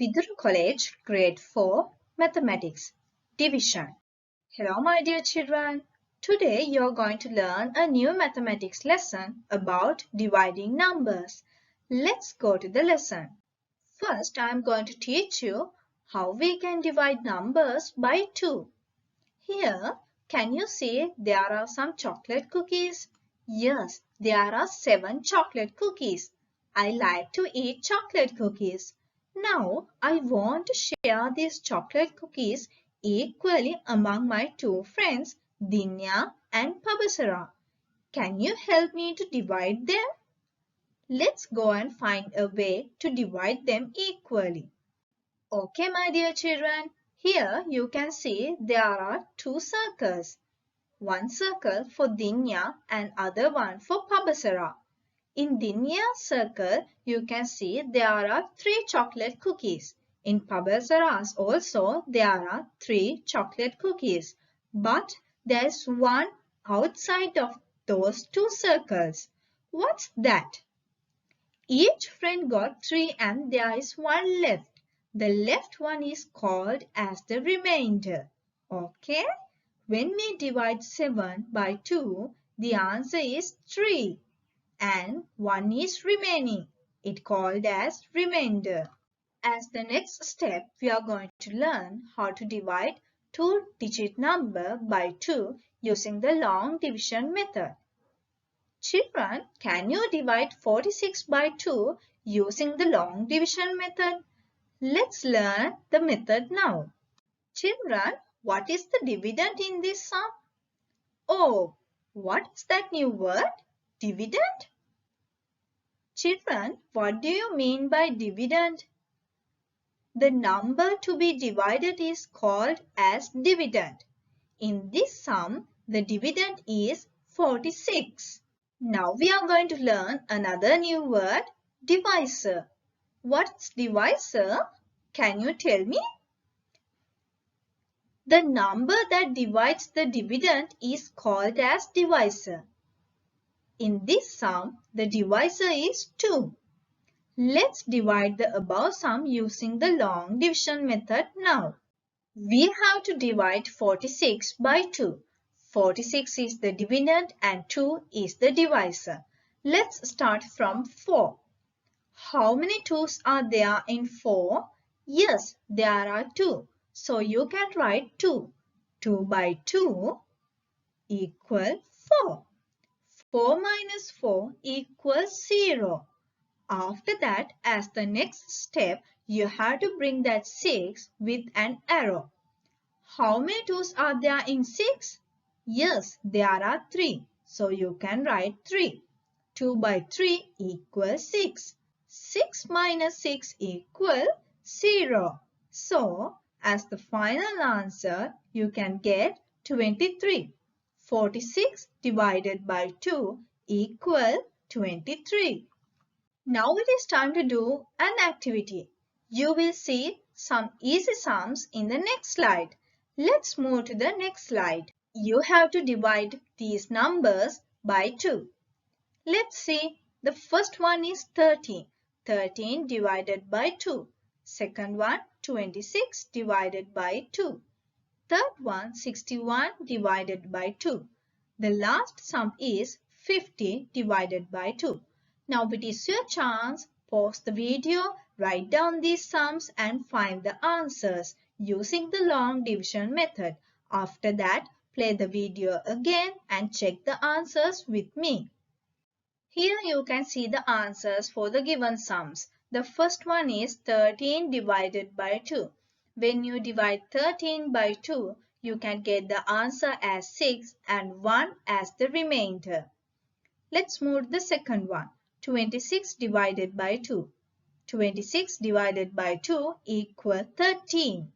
Vidura College, Grade 4, Mathematics, Division. Hello my dear children. Today you are going to learn a new mathematics lesson about dividing numbers. Let's go to the lesson. First I am going to teach you how we can divide numbers by 2. Here, can you see there are some chocolate cookies? Yes, there are 7 chocolate cookies. I like to eat chocolate cookies. Now, I want to share these chocolate cookies equally among my 2 friends, Dinya and Pabasara. Can you help me to divide them? Let's go and find a way to divide them equally. Okay, my dear children, here you can see there are 2 circles. One circle for Dinya and other one for Pabasara. In Dinya's circle, you can see there are 3 chocolate cookies. In Pabasara's also there are 3 chocolate cookies. But there is one outside of those 2 circles. What's that? Each friend got 3 and there is one left. The left one is called as the remainder. Okay? When we divide 7 by 2, the answer is 3 and 1 is remaining. It called as remainder. As the next step, we are going to learn how to divide 2-digit number by 2 using the long division method. Children, can you divide 46 by 2 using the long division method? Let's learn the method now. Children, what is the dividend in this sum? Oh, what is that new word? Dividend? Children, what do you mean by dividend? The number to be divided is called as dividend. In this sum, the dividend is 46. Now we are going to learn another new word, divisor. What's divisor? Can you tell me? The number that divides the dividend is called as divisor. In this sum, the divisor is 2. Let's divide the above sum using the long division method now. We have to divide 46 by 2. 46 is the dividend and 2 is the divisor. Let's start from 4. How many 2's are there in 4? Yes, there are 2. So you can write 2. 2 by 2 equal 4. 4 minus 4 equals 0. After that, as the next step, you have to bring that 6 with an arrow. How many 2's are there in 6? Yes, there are 3. So you can write 3. 2 by 3 equals 6. 6 minus 6 equals 0. So, as the final answer, you can get 23. 46 divided by 2 equals 23. Now it is time to do an activity. You will see some easy sums in the next slide. Let's move to the next slide. You have to divide these numbers by 2. Let's see. The first one is 13. 13 divided by 2. Second one, 26 divided by 2. Third one, 61 divided by 2. The last sum is 50 divided by 2. Now it is your chance. Pause the video, write down these sums and find the answers using the long division method. After that, play the video again and check the answers with me. Here you can see the answers for the given sums. The first one is 13 divided by 2. When you divide 13 by 2, you can get the answer as 6 and 1 as the remainder. Let's move to the second one. 26 divided by 2. 26 divided by 2 equals 13.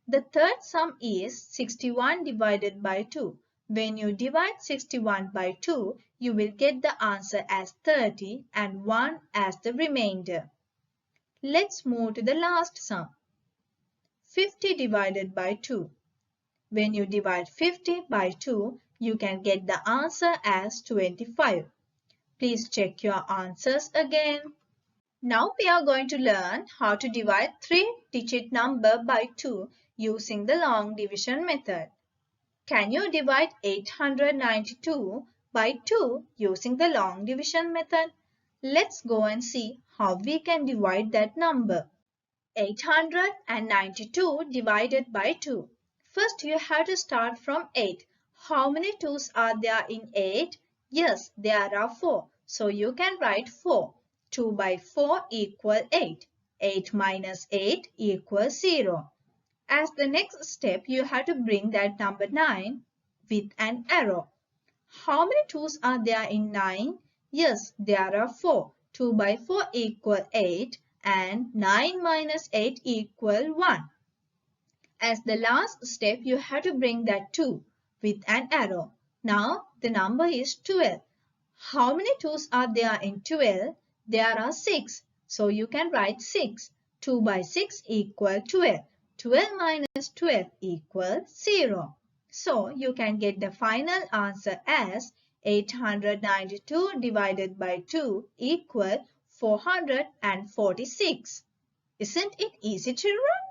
The third sum is 61 divided by 2. When you divide 61 by 2, you will get the answer as 30 and 1 as the remainder. Let's move to the last sum. 50 divided by 2. When you divide 50 by 2, you can get the answer as 25. Please check your answers again. Now we are going to learn how to divide three-digit number by 2 using the long division method. Can you divide 892 by 2 using the long division method? Let's go and see how we can divide that number. 892 divided by 2. First you have to start from 8. How many 2's are there in 8? Yes, there are 4. So you can write 4. 2 by 4 equal 8. 8 minus 8 equals 0. As the next step, you have to bring that number 9 with an arrow. How many 2's are there in 9? Yes, there are 4. 2 by 4 equal 8 and 9 minus 8 equal 1. As the last step, you have to bring that 2 with an arrow. Now the number is 12. How many 2's are there in 12? There are 6. So you can write 6. 2 by 6 equal 12. 12 minus 12 equals 0. So you can get the final answer as 892 divided by 2 equal 446. Isn't it easy, children?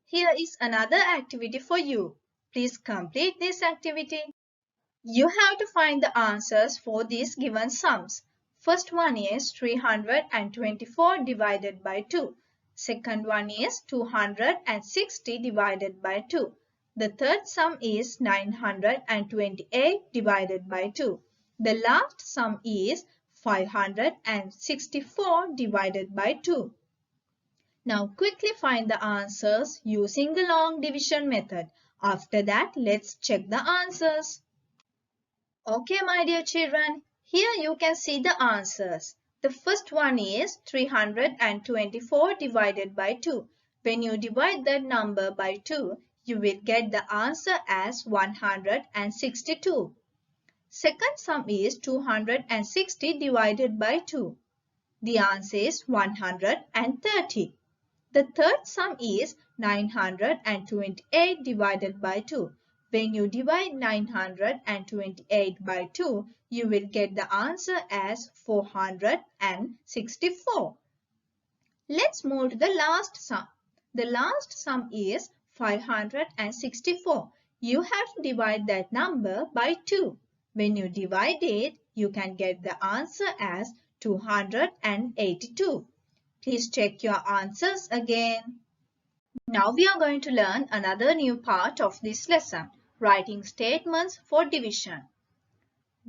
Here is another activity for you. Please complete this activity. You have to find the answers for these given sums. First one is 324 divided by 2. Second one is 260 divided by 2. The third sum is 928 divided by 2. The last sum is 564 divided by 2. Now quickly find the answers using the long division method. After that, let's check the answers. Okay, my dear children, here you can see the answers. The first one is 324 divided by 2. When you divide that number by 2, you will get the answer as 162. Second sum is 260 divided by 2. The answer is 130. The third sum is 928 divided by 2. When you divide 928 by 2, you will get the answer as 464. Let's move to the last sum. The last sum is 564. You have to divide that number by 2. When you divide it, you can get the answer as 282. Please check your answers again. Now we are going to learn another new part of this lesson, writing statements for division.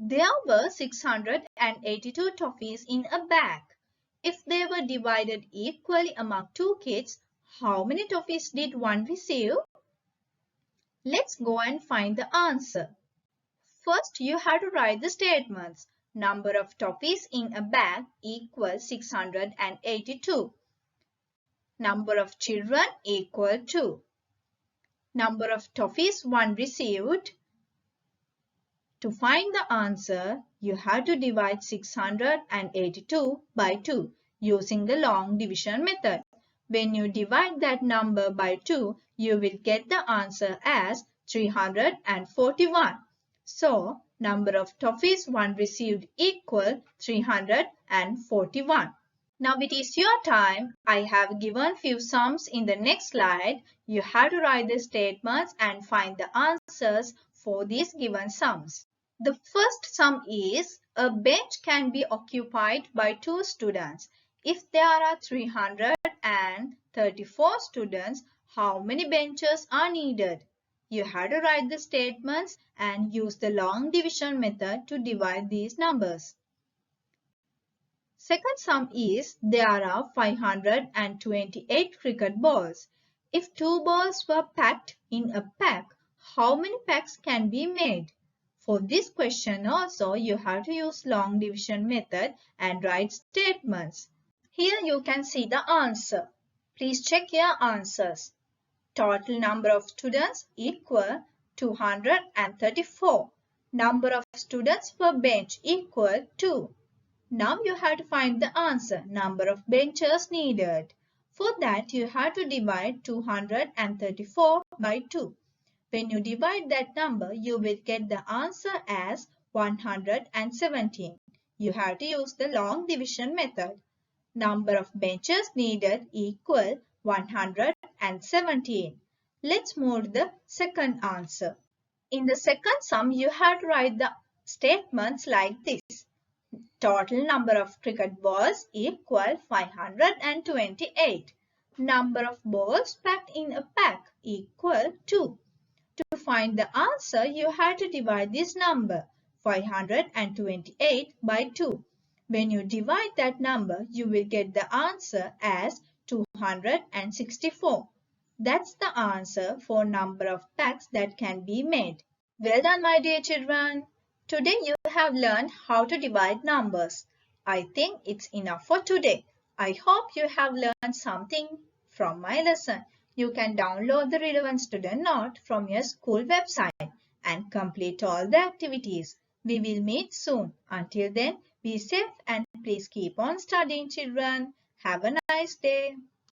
There were 682 toffees in a bag. If they were divided equally among two kids, how many toffees did one receive? Let's go and find the answer. First, you have to write the statements. Number of toffees in a bag equals 682. Number of children equal 2. Number of toffees one received. To find the answer, you have to divide 682 by 2 using the long division method. When you divide that number by 2, you will get the answer as 341. So, number of toffees one received equal 341. Now it is your time. I have given few sums in the next slide. You have to write the statements and find the answers for these given sums. The first sum is a bench can be occupied by 2 students. If there are 334 students, how many benches are needed? You have to write the statements and use the long division method to divide these numbers. Second sum is there are 528 cricket balls. If 2 balls were packed in a pack, how many packs can be made? For this question also, you have to use long division method and write statements. Here you can see the answer. Please check your answers. Total number of students equal 234. Number of students per bench equal 2. Now you have to find the answer, number of benches needed. For that, you have to divide 234 by 2. When you divide that number, you will get the answer as 117. You have to use the long division method. Number of benches needed equal 117. Let's move to the second answer. In the second sum, you have to write the statements like this. Total number of cricket balls equal 528. Number of balls packed in a pack equal 2. To find the answer, you have to divide this number 528 by 2. When you divide that number, you will get the answer as 264. That's the answer for number of packs that can be made. Well done, my dear children. Today you have learned how to divide numbers. I think it's enough for today. I hope you have learned something from my lesson. You can download the relevant student note from your school website and complete all the activities. We will meet soon. Until then, be safe and please keep on studying, children. Have a nice day.